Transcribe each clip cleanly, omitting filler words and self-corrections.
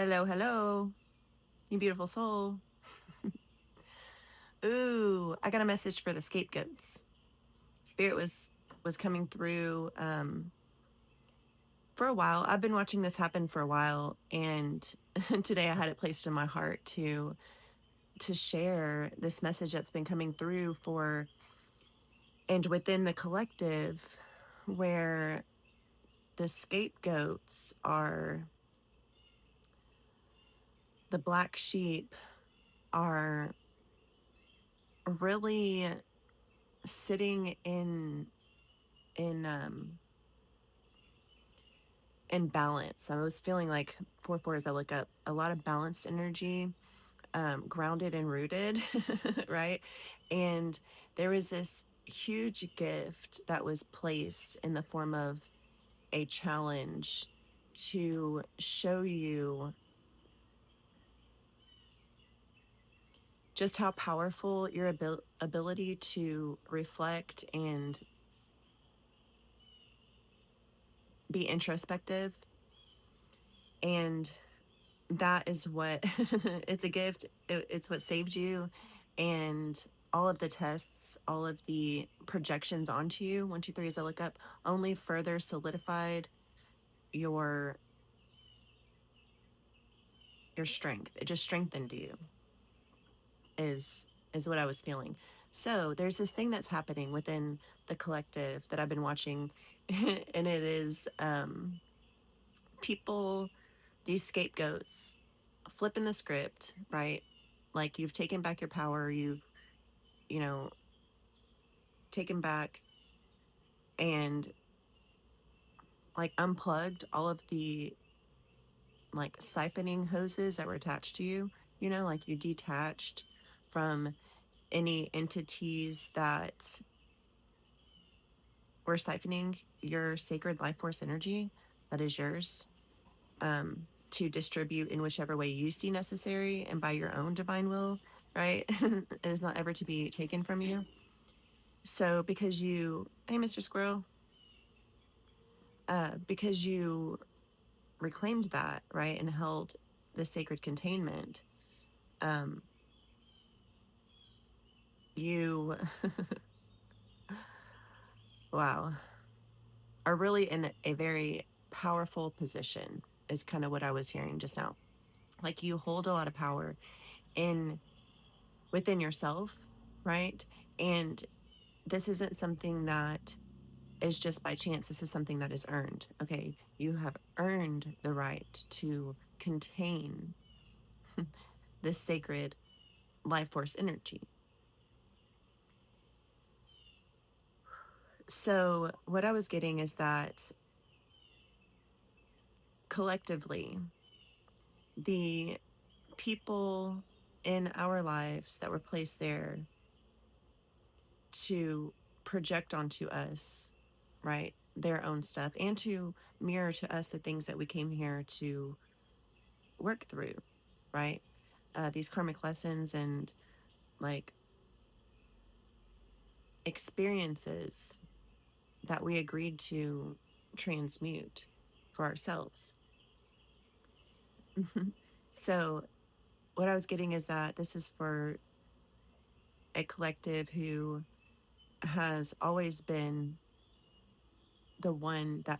Hello, hello, you beautiful soul. Ooh, I got a message for the scapegoats. Spirit was coming through for a while. I've been watching this happen for a while, and today I had it placed in my heart to share this message that's been coming through for and within the collective where the scapegoats are the black sheep are really sitting in and balance. I was feeling like 4/4 as I look up a lot of balanced energy, grounded and rooted, right? And there was this huge gift that was placed in the form of a challenge to show you just how powerful your ability to reflect and be introspective. And that is what it's a gift. It's what saved you. And all of the tests, all of the projections onto you, 1, 2, 3 as I look up, only further solidified your your strength. It just strengthened you is what I was feeling. So there's this thing that's happening within the collective that I've been watching, and it is people, these scapegoats, flipping the script, right? Like you've taken back your power, you've, you know, taken back and like unplugged all of the like siphoning hoses that were attached to you, like you detached from any entities that were siphoning your sacred life force energy that is yours, to distribute in whichever way you see necessary and by your own divine will, right? It is not ever to be taken from you. So because hey, Mr. Squirrel, because you reclaimed that, right, and held the sacred containment, um, you, wow, are really in a very powerful position, is kind of what I was hearing just now. Like you hold a lot of power in within yourself, right? And this isn't something that is just by chance. This is something that is earned. Okay. You have earned the right to contain this sacred life force energy. So, what I was getting is that collectively, the people in our lives that were placed there to project onto us, right, their own stuff and to mirror to us the things that we came here to work through, right? These karmic lessons and like experiences that we agreed to transmute for ourselves. So, what I was getting is that this is for a collective who has always been the one that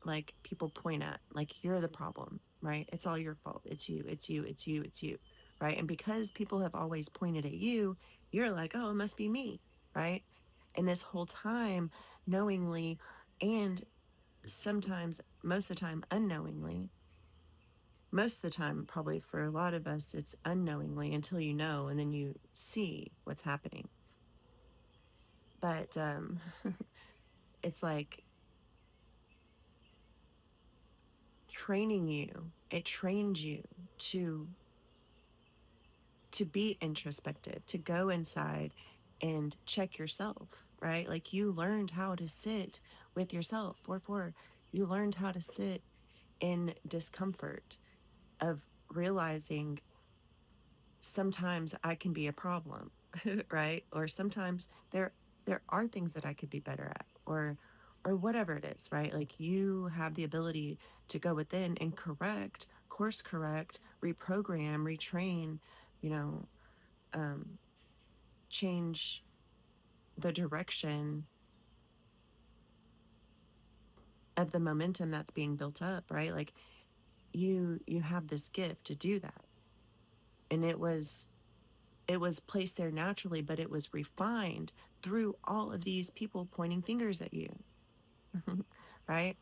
like people point at, like you're the problem, right? It's all your fault. It's you, it's you, it's you, it's you, right? And because people have always pointed at you, you're like, oh, it must be me, right? And this whole time, knowingly, and sometimes, most of the time, unknowingly, most of the time, probably for a lot of us, it's unknowingly until you know, and then you see what's happening. But it's like training you. It trains you to to be introspective, to go inside and check yourself, right? Like you learned how to sit with yourself. 4/4, you learned how to sit in discomfort of realizing sometimes I can be a problem, right? Or sometimes there are things that I could be better at, or or whatever it is, right? Like you have the ability to go within and correct, course correct, reprogram, retrain, you know, um, change the direction of the momentum that's being built up, right? Like you have this gift to do that. And it was placed there naturally, but it was refined through all of these people pointing fingers at you. Right?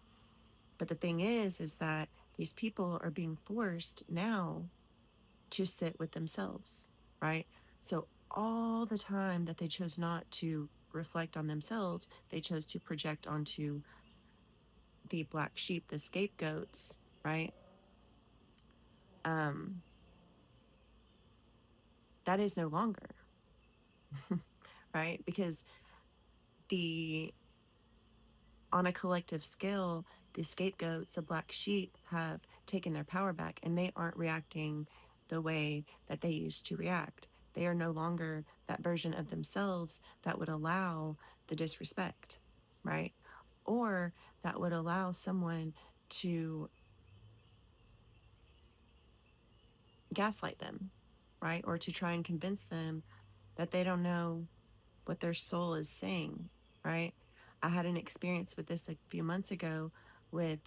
But the thing is that these people are being forced now to sit with themselves, right? So all the time that they chose not to reflect on themselves, they chose to project onto the black sheep, the scapegoats, right? Um, that is no longer, right? Because the on a collective scale, the scapegoats, the black sheep, have taken their power back and they aren't reacting the way that they used to react. They are no longer that version of themselves that would allow the disrespect, right? Or that would allow someone to gaslight them, right? Or to try and convince them that they don't know what their soul is saying, right? I had an experience with this a few months ago with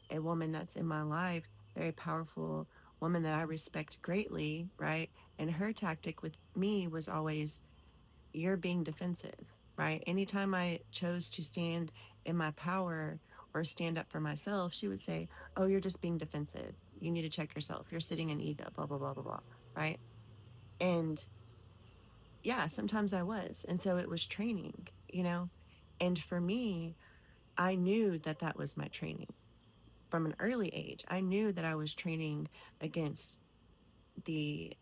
a woman that's in my life, very powerful woman that I respect greatly, right? And her tactic with me was always, you're being defensive, right? Anytime I chose to stand in my power or stand up for myself, she would say, oh, you're just being defensive. You need to check yourself. You're sitting in ego, blah, blah, blah, blah, blah, right? And yeah, sometimes I was. And so it was training, you know? And for me, I knew that that was my training from an early age. I knew that I was training against the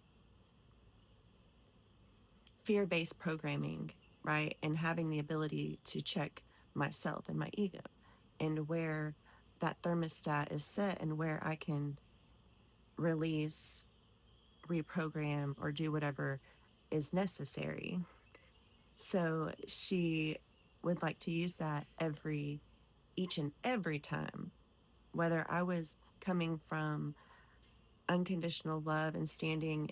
fear based programming, right? And having the ability to check myself and my ego and where that thermostat is set and where I can release, reprogram, or do whatever is necessary. So she would like to use that each and every time, whether I was coming from unconditional love and standing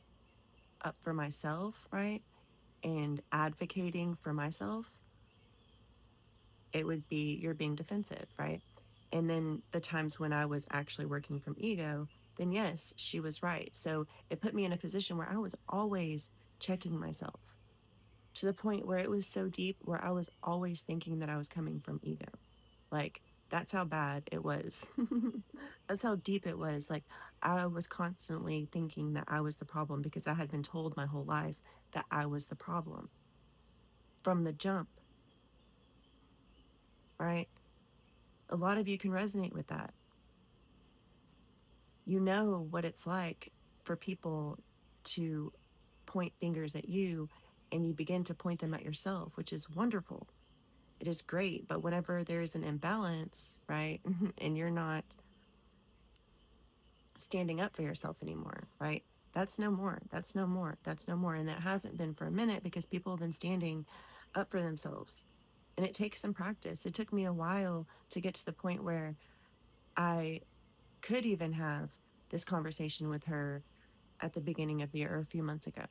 up for myself, right? And advocating for myself, it would be, you're being defensive, right? And then the times when I was actually working from ego, then yes, she was right. So it put me in a position where I was always checking myself to the point where it was so deep where I was always thinking that I was coming from ego. Like, that's how bad it was. That's how deep it was. Like, I was constantly thinking that I was the problem because I had been told my whole life that I was the problem from the jump, right? A lot of you can resonate with that. You know what it's like for people to point fingers at you and you begin to point them at yourself, which is wonderful. It is great. But whenever there's an imbalance, right, and you're not standing up for yourself anymore, right? That's no more. That's no more. That's no more. And that hasn't been for a minute because people have been standing up for themselves. And it takes some practice. It took me a while to get to the point where I could even have this conversation with her at the beginning of the year or a few months ago,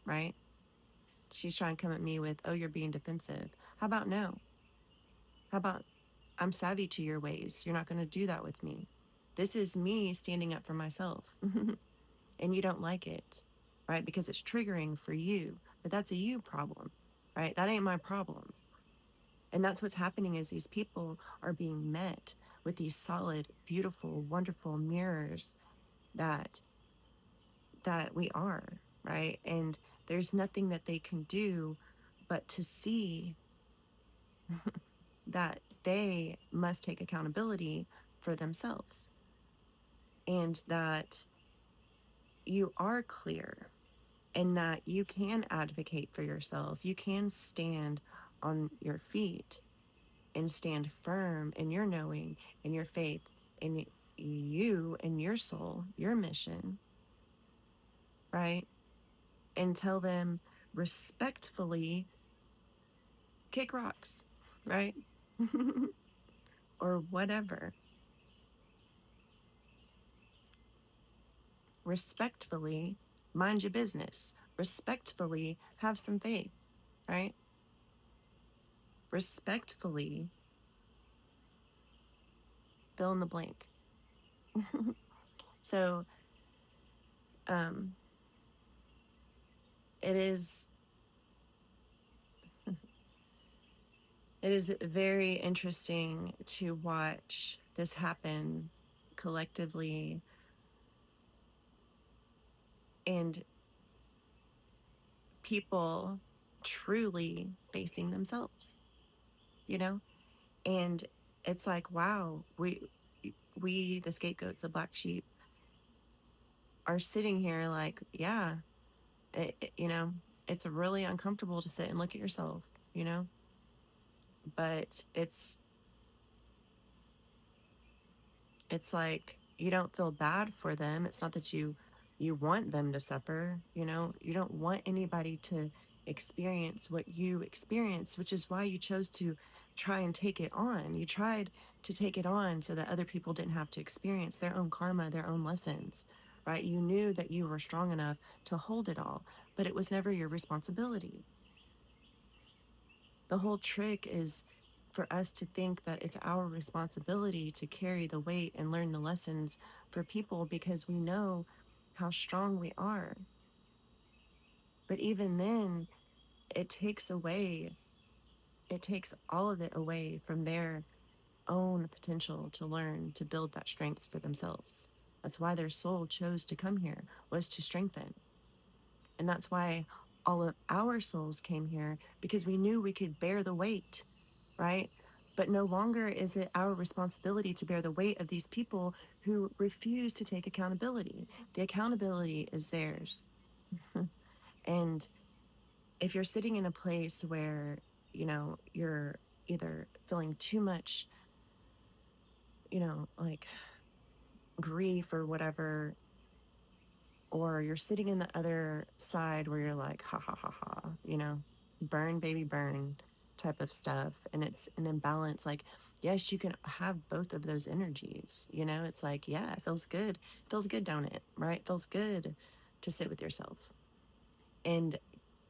right? She's trying to come at me with, oh, you're being defensive. How about no? How about I'm savvy to your ways? You're not going to do that with me. This is me standing up for myself. And you don't like it, right? Because it's triggering for you, but that's a you problem, right? That ain't my problem. And that's what's happening is these people are being met with these solid, beautiful, wonderful mirrors that we are, right? And there's nothing that they can do but to see that they must take accountability for themselves and that you are clear and that you can advocate for yourself. You can stand on your feet and stand firm in your knowing, in your faith, in you and your soul, your mission, right? And tell them respectfully, kick rocks, right? or whatever. Respectfully, mind your business. Respectfully, have some faith, right? Respectfully, fill in the blank. So, um, it is it is very interesting to watch this happen collectively and people truly facing themselves, you know? And it's like, wow, we the scapegoats, the black sheep, are sitting here like, yeah, it's really uncomfortable to sit and look at yourself, you know? But it's like you don't feel bad for them. It's not that you want them to suffer, you know. You don't want anybody to experience what you experienced, which is why you chose to try and take it on. You tried to take it on so that other people didn't have to experience their own karma, their own lessons, right? You knew that you were strong enough to hold it all, but it was never your responsibility. The whole trick is for us to think that it's our responsibility to carry the weight and learn the lessons for people because we know how strong we are. But even then, it takes away, it takes all of it away from their own potential to learn to build that strength for themselves. That's why their soul chose to come here, was to strengthen. And that's why all of our souls came here, because we knew we could bear the weight, right? But no longer is it our responsibility to bear the weight of these people who refuse to take accountability. The accountability is theirs. And if you're sitting in a place where, you're either feeling too much, like grief or whatever, or you're sitting in the other side where you're like, ha ha ha ha, burn, baby, burn type of stuff. And it's an imbalance. Like, yes, you can have both of those energies. It's like, yeah, it feels good. Feels good, don't it? Right? Feels good to sit with yourself. And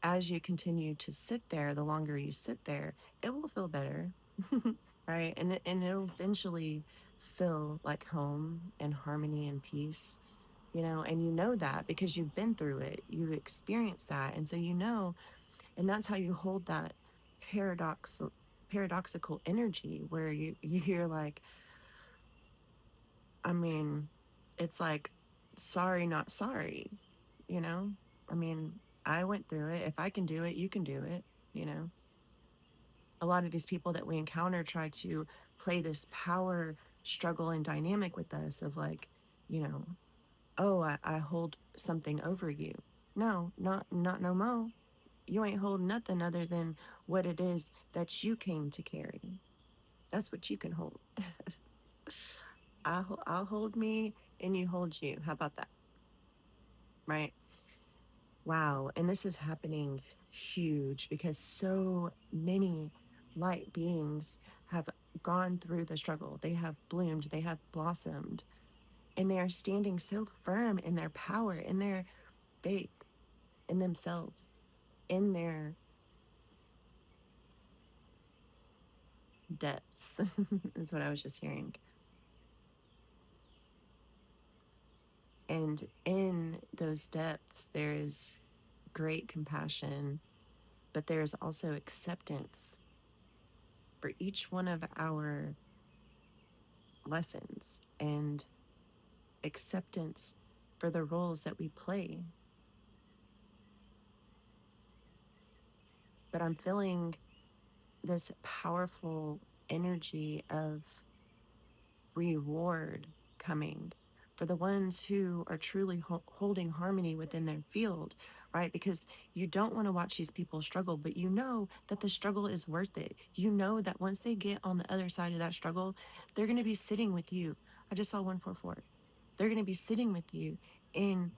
as you continue to sit there, the longer you sit there, it will feel better. Right? And it'll eventually feel like home and harmony and peace, and that because you've been through it, you've experienced that. And so, and that's how you hold that paradoxical energy where you're like, I mean, it's like, sorry, not sorry, you know? I mean, I went through it. If I can do it, you can do it, you know? A lot of these people that we encounter try to play this power struggle and dynamic with us of like, you know, oh, I hold something over you. No, not no mo. You ain't holding nothing other than what it is that you came to carry. That's what you can hold. I'll hold me and you hold you. How about that? Right? Wow. And this is happening huge because so many light beings have gone through the struggle. They have bloomed, they have blossomed, and they are standing so firm in their power, in their faith, in themselves, in their depths, is what I was just hearing. And in those depths, there is great compassion, but there's also acceptance for each one of our lessons and acceptance for the roles that we play. But I'm feeling this powerful energy of reward coming for the ones who are truly holding harmony within their field, right? Because you don't want to watch these people struggle, but you know that the struggle is worth it. You know that once they get on the other side of that struggle, they're going to be sitting with you. I just saw 144. They're going to be sitting with you in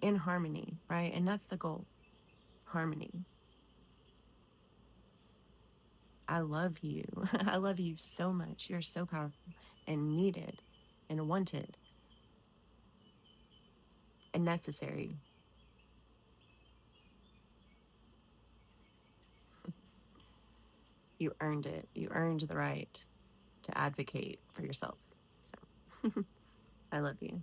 in harmony, right? And that's the goal, harmony. I love you. I love you so much. You're so powerful and needed and wanted and necessary. You earned it. You earned the right to advocate for yourself. So I love you.